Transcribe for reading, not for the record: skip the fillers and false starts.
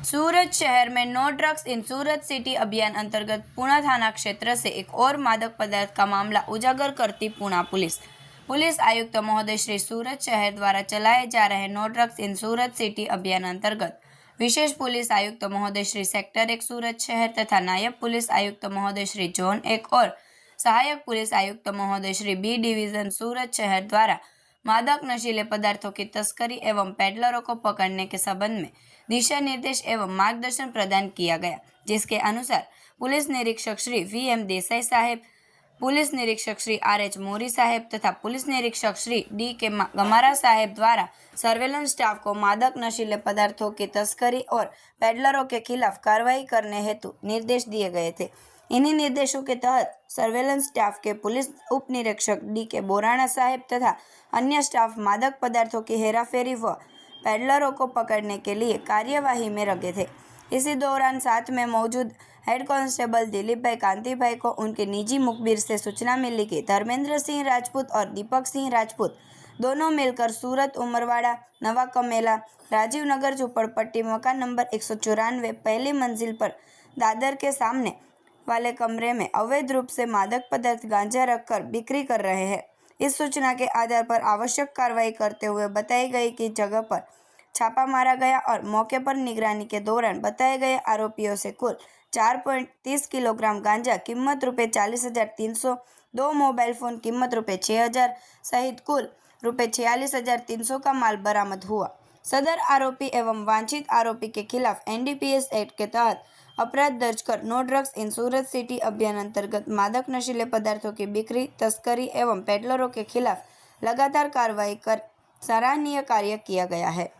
सूरत शहर में no drugs in Surat city अभियान अंतर्गत पुणा थाना क्षेत्र से एक और मादक पदार्थ का मामला उजागर करती पुणा पुलिस आयुक्त महोदय श्री सूरत शहर द्वारा चलाए जा रहे no drugs in Surat city अभियान अंतर्गत विशेष पुलिस आयुक्त महोदय श्री सेक्टर 1 सूरत शहर तथा नायब पुलिस आयुक्त महोदय श्री जोन 1 और सहायक पुलिस आयुक्त महोदय श्री बी डिवीजन सूरत शहर द्वारा मादक नशीले पदार्थों की तस्करी एवं पेडलरों को पकड़ने के संबंध में दिशा निर्देश एवं मार्गदर्शन प्रदान किया गया, जिसके अनुसार पुलिस निरीक्षक श्री वी.एम. देसाई साहेब, पुलिस निरीक्षक श्री आर.एच. मोरी साहेब तथा पुलिस निरीक्षक श्री डी.के. गमारा साहेब द्वारा सर्वेलेंस स्टाफ को मादक नशीले पदार्थों की तस्करी और पेडलरों के खिलाफ कार्रवाई करने हेतु निर्देश दिए गए थे। इन्हीं निर्देशों के तहत सर्वेलेंस स्टाफ के पुलिस उप निरीक्षक डी.के. बोराणा साहेब तथा अन्य स्टाफ मादक पदार्थों की हेराफेरी व पेडलरों को पकड़ने के लिए कार्यवाही में लगे थे। इसी दौरान साथ में मौजूद हेड कांस्टेबल दिलीप भाई कांति भाई को उनके निजी मुखबिर से सूचना मिली कि धर्मेंद्र सिंह राजपूत और दीपक सिंह राजपूत दोनों मिलकर सूरत उमरवाड़ा नवा कमेला राजीव नगर झोपड़पट्टी मकान नंबर 194 पहली मंजिल पर दादर के सामने वाले कमरे में अवैध रूप से मादक पदार्थ गांजा रखकर बिक्री कर रहे हैं। इस सूचना के आधार पर आवश्यक कार्रवाई करते हुए बताई गई कि जगह पर छापा मारा गया और मौके पर निगरानी के दौरान बताए गए आरोपियों से कुल 4.30 किलोग्राम गांजा कीमत ₹40,300, 2 मोबाइल फ़ोन कीमत ₹6,000 सहित कुल ₹46,300 का माल बरामद हुआ। सदर आरोपी एवं वांछित आरोपी के खिलाफ एनडीपीएस एक्ट के तहत अपराध दर्ज कर no drugs in Surat city अभियान अंतर्गत मादक नशीले पदार्थों की बिक्री, तस्करी एवं पेडलरों के खिलाफ लगातार कार्रवाई कर सराहनीय कार्य किया गया है।